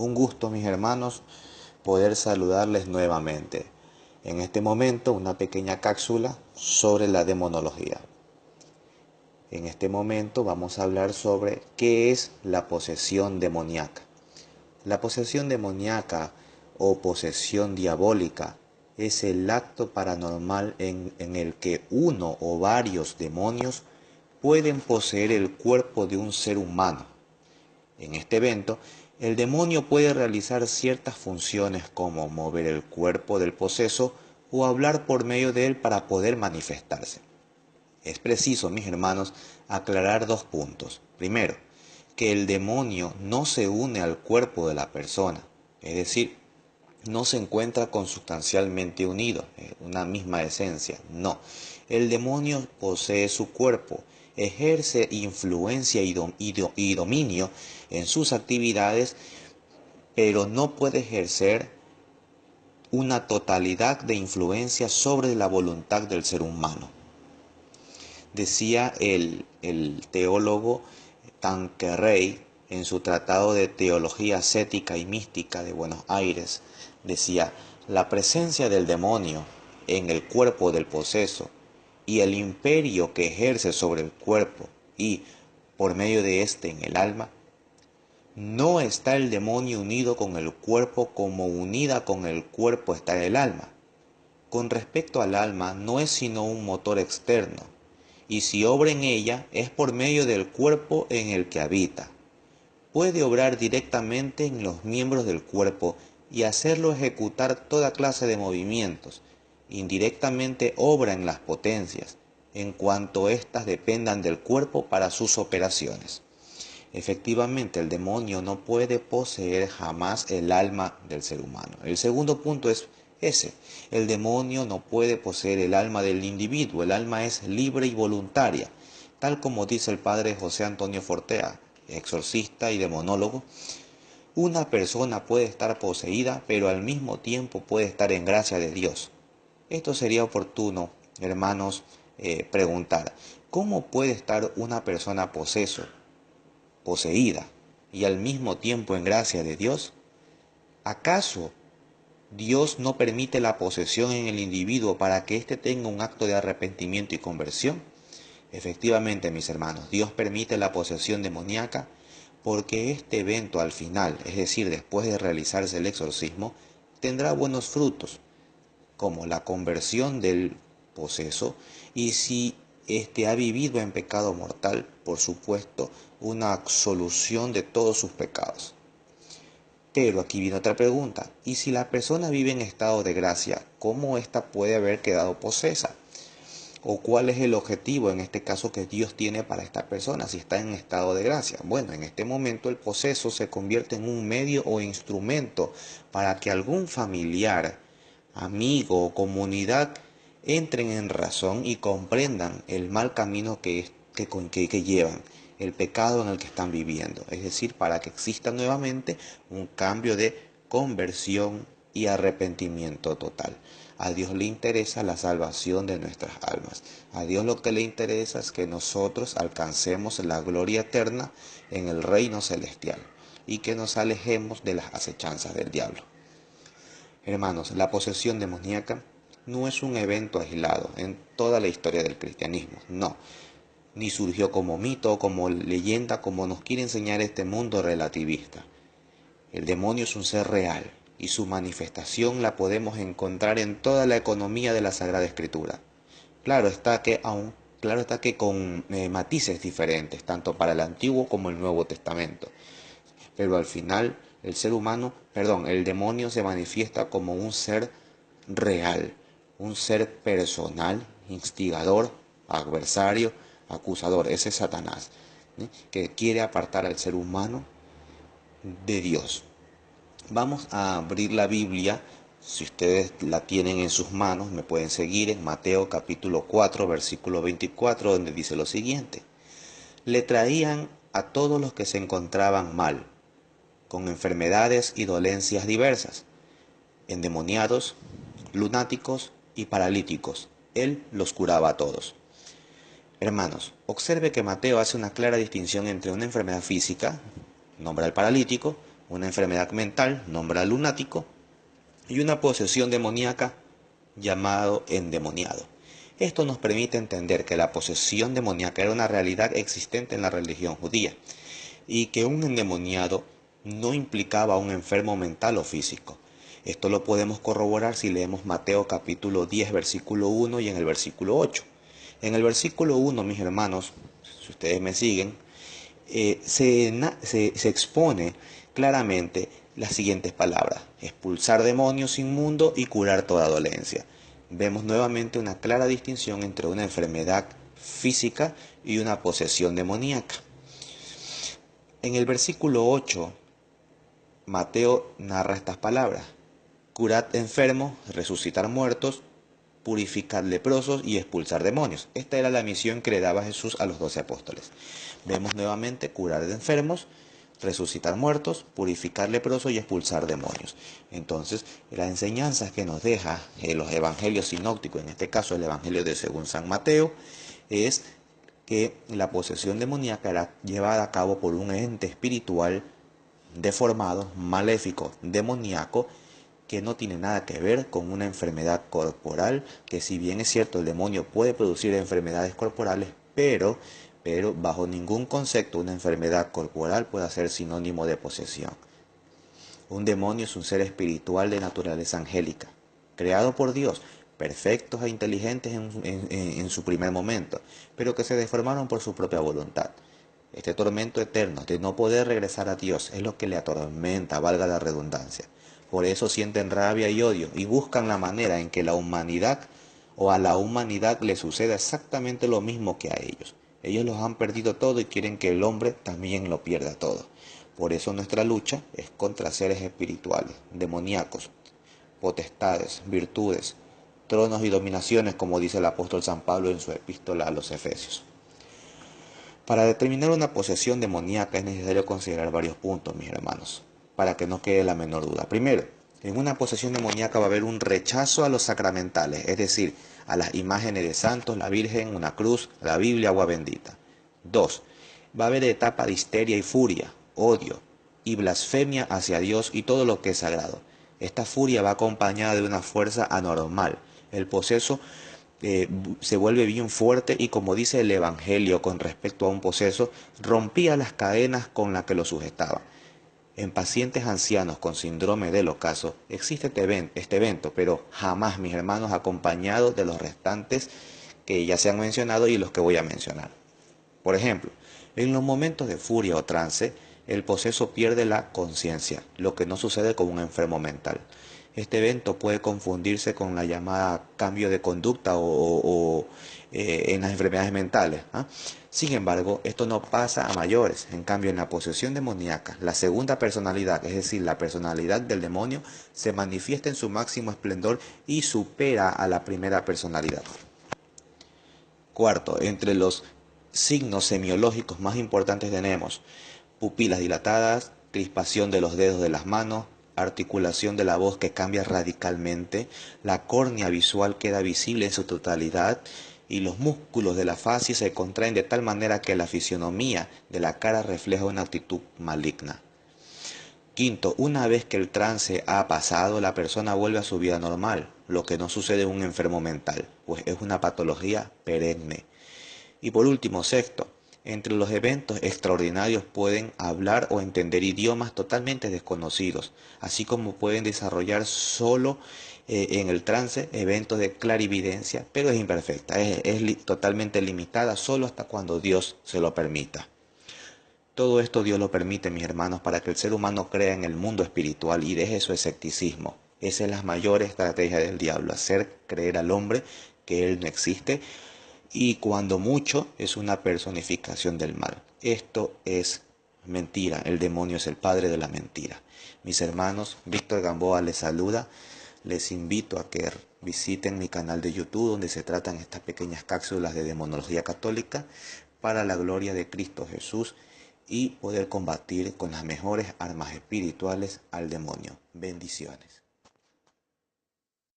Un gusto, mis hermanos, poder saludarles nuevamente. En este momento, una pequeña cápsula sobre la demonología. En este momento vamos a hablar sobre qué es la posesión demoníaca. La posesión demoníaca o posesión diabólica es el acto paranormal en el que uno o varios demonios pueden poseer el cuerpo de un ser humano. En este evento, el demonio puede realizar ciertas funciones como mover el cuerpo del poseso o hablar por medio de él para poder manifestarse. Es preciso, mis hermanos, aclarar dos puntos. Primero, que el demonio no se une al cuerpo de la persona, es decir, no se encuentra consustancialmente unido, una misma esencia, no. El demonio posee su cuerpo, ejerce influencia y dominio en sus actividades, pero no puede ejercer una totalidad de influencia sobre la voluntad del ser humano. Decía el teólogo Tanqueray en su tratado de Teología Ascética y Mística de Buenos Aires, decía: la presencia del demonio en el cuerpo del poseso y el imperio que ejerce sobre el cuerpo y, por medio de éste, en el alma, no está el demonio unido con el cuerpo como unida con el cuerpo está el alma. Con respecto al alma, no es sino un motor externo, y si obra en ella es por medio del cuerpo en el que habita. Puede obrar directamente en los miembros del cuerpo y hacerlo ejecutar toda clase de movimientos. Indirectamente obra en las potencias, en cuanto éstas dependan del cuerpo para sus operaciones. Efectivamente, el demonio no puede poseer jamás el alma del ser humano. El segundo punto es ese: el demonio no puede poseer el alma del individuo. El alma es libre y voluntaria, tal como dice el padre José Antonio Fortea, exorcista y demonólogo. Una persona puede estar poseída, pero al mismo tiempo puede estar en gracia de Dios. Esto sería oportuno, hermanos, preguntar: ¿cómo puede estar una persona poseída y al mismo tiempo en gracia de Dios? ¿Acaso Dios no permite la posesión en el individuo para que éste tenga un acto de arrepentimiento y conversión? Efectivamente, mis hermanos, Dios permite la posesión demoníaca porque este evento al final, es decir, después de realizarse el exorcismo, tendrá buenos frutos, como la conversión del poseso, y si éste ha vivido en pecado mortal, por supuesto, una absolución de todos sus pecados. Pero aquí viene otra pregunta: ¿y si la persona vive en estado de gracia, cómo ésta puede haber quedado posesa? ¿O cuál es el objetivo en este caso que Dios tiene para esta persona si está en estado de gracia? Bueno, en este momento el poseso se convierte en un medio o instrumento para que algún familiar, amigo o comunidad entren en razón y comprendan el mal camino que llevan, el pecado en el que están viviendo. Es decir, para que exista nuevamente un cambio de conversión y arrepentimiento total. A Dios le interesa la salvación de nuestras almas. A Dios lo que le interesa es que nosotros alcancemos la gloria eterna en el reino celestial y que nos alejemos de las acechanzas del diablo. Hermanos, la posesión demoníaca no es un evento aislado en toda la historia del cristianismo, no. Ni surgió como mito o como leyenda como nos quiere enseñar este mundo relativista. El demonio es un ser real y su manifestación la podemos encontrar en toda la economía de la Sagrada Escritura. Claro está que con matices diferentes, tanto para el Antiguo como el Nuevo Testamento. Pero al final el demonio se manifiesta como un ser real, un ser personal, instigador, adversario, acusador. Ese es Satanás, ¿sí?, que quiere apartar al ser humano de Dios. Vamos a abrir la Biblia. Si ustedes la tienen en sus manos, me pueden seguir en Mateo capítulo 4, versículo 24, donde dice lo siguiente: le traían a todos los que se encontraban mal, con enfermedades y dolencias diversas, endemoniados, lunáticos y paralíticos. Él los curaba a todos. Hermanos, observe que Mateo hace una clara distinción entre una enfermedad física, nombra al paralítico, Una enfermedad mental, nombra lunático, y una posesión demoníaca, llamado endemoniado. Esto nos permite entender que la posesión demoníaca era una realidad existente en la religión judía y que un endemoniado no implicaba a un enfermo mental o físico. Esto lo podemos corroborar si leemos Mateo capítulo 10, versículo 1 y en el versículo 8. En el versículo 1, mis hermanos, si ustedes me siguen, se expone claramente las siguientes palabras: expulsar demonios inmundos y curar toda dolencia. Vemos nuevamente una clara distinción entre una enfermedad física y una posesión demoníaca. En el versículo 8, Mateo narra estas palabras: curad enfermos, resucitar muertos, purificar leprosos y expulsar demonios. Esta era la misión que le daba Jesús a los 12 apóstoles. Vemos nuevamente curar de enfermos, resucitar muertos, purificar leprosos y expulsar demonios. Entonces, las enseñanzas que nos deja los evangelios sinópticos, en este caso el evangelio de según San Mateo, es que la posesión demoníaca era llevada a cabo por un ente espiritual deformado, maléfico, demoníaco, que no tiene nada que ver con una enfermedad corporal, que si bien es cierto el demonio puede producir enfermedades corporales, pero bajo ningún concepto una enfermedad corporal puede ser sinónimo de posesión. Un demonio es un ser espiritual de naturaleza angélica, creado por Dios, perfectos e inteligentes en su primer momento, pero que se deformaron por su propia voluntad. Este tormento eterno de no poder regresar a Dios es lo que le atormenta, valga la redundancia. Por eso sienten rabia y odio y buscan la manera en que la humanidad o a la humanidad le suceda exactamente lo mismo que a ellos. Ellos los han perdido todo y quieren que el hombre también lo pierda todo. Por eso nuestra lucha es contra seres espirituales, demoníacos, potestades, virtudes, tronos y dominaciones, como dice el apóstol San Pablo en su epístola a los Efesios. Para determinar una posesión demoníaca es necesario considerar varios puntos, mis hermanos, para que no quede la menor duda. Primero, en una posesión demoníaca va a haber un rechazo a los sacramentales, es decir, a las imágenes de santos, la Virgen, una cruz, la Biblia, agua bendita. 2. Va a haber etapa de histeria y furia, odio y blasfemia hacia Dios y todo lo que es sagrado. Esta furia va acompañada de una fuerza anormal. El poseso se vuelve bien fuerte y, como dice el Evangelio con respecto a un poseso, rompía las cadenas con las que lo sujetaban. En pacientes ancianos con síndrome del ocaso existe este evento, pero jamás, mis hermanos, acompañado de los restantes que ya se han mencionado y los que voy a mencionar. Por ejemplo, en los momentos de furia o trance, el poseso pierde la conciencia, lo que no sucede con un enfermo mental. Este evento puede confundirse con la llamada cambio de conducta en las enfermedades mentales. Sin embargo, esto no pasa a mayores. En cambio, en la posesión demoníaca, la segunda personalidad, es decir, la personalidad del demonio, se manifiesta en su máximo esplendor y supera a la primera personalidad. Cuarto, entre los signos semiológicos más importantes tenemos pupilas dilatadas, crispación de los dedos de las manos, articulación de la voz que cambia radicalmente, la córnea visual queda visible en su totalidad y los músculos de la facie se contraen de tal manera que la fisionomía de la cara refleja una actitud maligna. Quinto, una vez que el trance ha pasado, la persona vuelve a su vida normal, lo que no sucede en un enfermo mental, pues es una patología perenne. Y por último, sexto, entre los eventos extraordinarios pueden hablar o entender idiomas totalmente desconocidos, así como pueden desarrollar solo en el trance eventos de clarividencia, pero es imperfecta, totalmente limitada, solo hasta cuando Dios se lo permita. Todo esto Dios lo permite, mis hermanos, para que el ser humano crea en el mundo espiritual y deje su escepticismo. Esa es la mayor estrategia del diablo, hacer creer al hombre que él no existe, y cuando mucho es una personificación del mal. Esto es mentira, el demonio es el padre de la mentira. Mis hermanos, Víctor Gamboa les saluda, les invito a que visiten mi canal de YouTube donde se tratan estas pequeñas cápsulas de demonología católica para la gloria de Cristo Jesús y poder combatir con las mejores armas espirituales al demonio. Bendiciones.